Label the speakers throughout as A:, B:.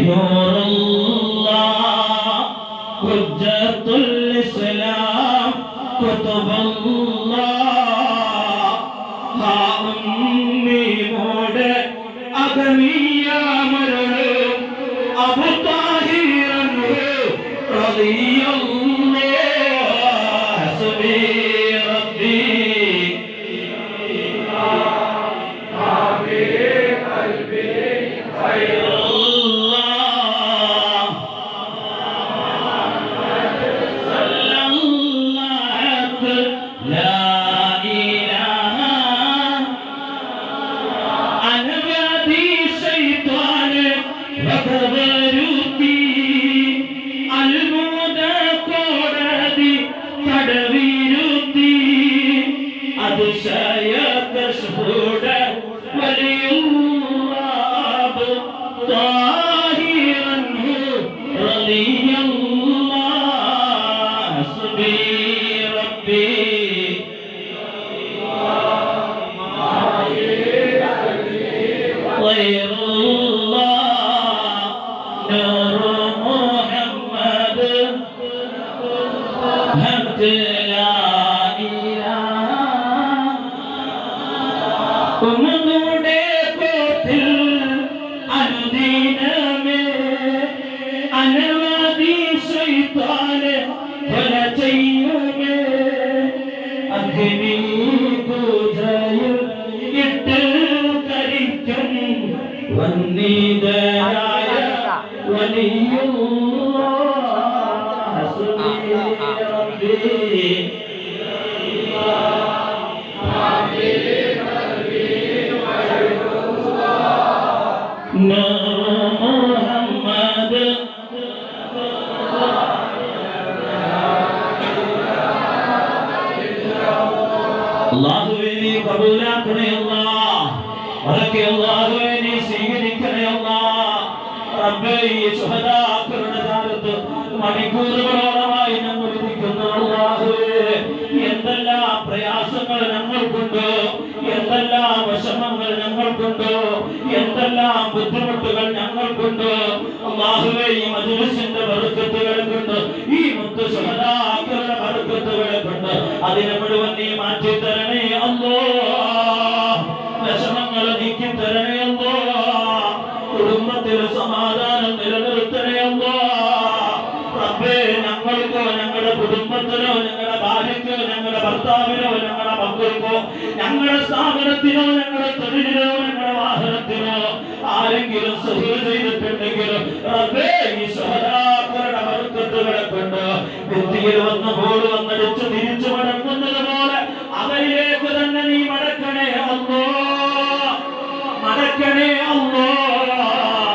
A: നൂറുല്ലാഹ് ഹുജ്ജത്തുൽ ഇസ്ലാം ഖുതുബുല്ലാഹ് ഹാ ഉമ്മി മോടെ അഗമിയാമരുള് അബു താഹിറു റളിയല്ലാഹു ഹസ്ബി റബ്ബി മണിക്കൂറുകളോളമായി ഞങ്ങൾ ഇരിക്കുന്നു അല്ലാഹുവേ. എന്തെല്ലാം പ്രയാസങ്ങൾ ഞങ്ങൾക്കുണ്ടോ, എന്തെല്ലാം വിഷമങ്ങൾ ഞങ്ങൾക്കുണ്ടോ, എന്തെല്ലാം ബുദ്ധിമുട്ടുകൾ ഞങ്ങൾക്കുണ്ടോ അല്ലാഹുവേ, ഈ മജ്‌ലിസിന്റെ ബർക്കത്തുകളെ കൊണ്ട്, ഈ മുത്തു ശുഹദാക്കളുടെ ബർക്കത്തുകളെ കൊണ്ട് അതിനെ മുഴുവൻ നീ മാറ്റി തരണേ അല്ലാഹ്. വിഷമങ്ങൾ നീക്കി തരണേ അല്ലാഹ്. കുടുംബത്തിൽ സമാധാനം നിലനിർത്തണേ അല്ലാഹ്. റബ്ബേ, ഞങ്ങൾക്കോ ഞങ്ങളുടെ കുടുംബത്തിനോ ഞങ്ങളുടെ ഭാര്യയ്ക്കോ ഞങ്ങളുടെ ഭർത്താവിനോ ഞങ്ങളുടെ മക്കൾക്കോ ഞങ്ങളുടെ സ്ഥാപനത്തിനോ ഞങ്ങളുടെ തൊഴിലിനോ ഞങ്ങളുടെ വാഹനത്തിനോ ആരെങ്കിലും സഹീർ ചെയ്തിട്ടുണ്ടെങ്കിലും റബ്ബേ, ഈ ശുഹദാക്കളുടെ ബർക്കത്തുകളെ കൊണ്ട് ഭിത്തിയിൽ വന്നപ്പോൾ വന്നടിച്ച് തിരിച്ചു മടങ്ങുന്നത് പോലെ അവരിലേക്ക് തന്നെ നീ മടക്കണേ അല്ലാഹ്. മടക്കണേ അല്ലാഹ്.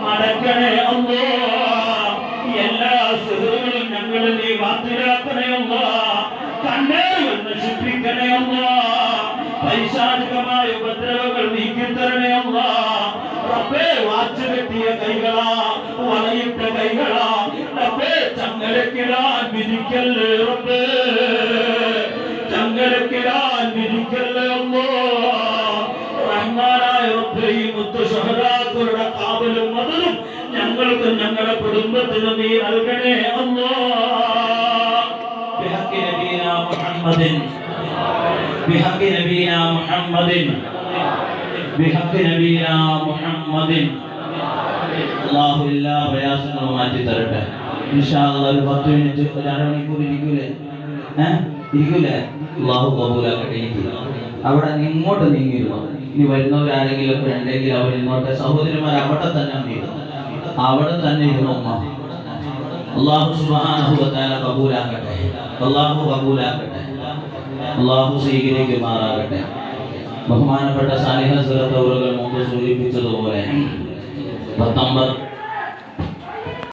A: മടക്കണേ അല്ലാഹ്. എല്ലാ സിഹറുകളും ഞങ്ങളിൽ നീ ബാത്തിലാക്കണേ അല്ലാഹ്. കണ്ണേറുകൾ നശിപ്പിക്കണേ അല്ലാഹ്. പൈശാചികമായ ഉപദ്രവങ്ങൾ നീക്കിത്തരണേ അല്ലാഹ്. റബ്ബേ, വാച്ച് കെട്ടിയ കൈകളാ, വളയിട്ട കൈകളാ റബ്ബേ, ചങ്ങലക്കിടാൻ വിധിക്കല്ലേ റബ്ബേ. ചങ്ങലക്കിടാൻ വിധിക്കല്ലേ അല്ലാഹ്. റഹ്മാനായ റബ്ബേ, ഈ മുത്തു ശുഹദാക്കളുടെ കാവലും മദദും ഞങ്ങൾക്കും ഞങ്ങളുടെ കുടുംബത്തിനും നീ നൽകണേ അല്ലാഹ്. ബിഹഖി നബീനാ മുഹമ്മദിൻ, ബിഹഖി നബീനാ മുഹമ്മദിൻ, ബിഹഖി നബീനാ മുഹമ്മദിൻ. അല്ലാഹു എല്ലാ പ്രയാസങ്ങളും മാറ്റി തരട്ടെ. ഇൻഷാ അല്ലാഹ് ഒരു 10 മിനിറ്റ്, ഒരു അരമണിക്കൂർ ഇരിക്കൂലേ? ഇരിക്കൂലേ? അല്ലാഹു കബൂലാക്കട്ടെ. അവിടെ ഇങ്ങോട്ട് നീങ്ങിയിരുന്നു. ഇനി വരുന്നവരാരെങ്കിലും ഒക്കെ ഉണ്ടെങ്കിൽ അവർ ഇങ്ങോട്ട്, സഹോദരിമാർ അവിടെ തന്നെ നീങ്ങും, അവിടെ തന്നെ ഇരുന്നു. അല്ലാഹു സുബ്ഹാനഹു വ തആല കബൂലാക്കട്ടെ. അല്ലാഹു കബൂലാക്കട്ടെ. അല്ലാഹു സ്വീകരിക്കുമാറാകട്ടെ. ബഹുമാനപ്പെട്ട സാലിഹ സൂറത്ത് അവറുകൾ മുമ്പ് സൂചിപ്പിച്ചതുപോലെ 19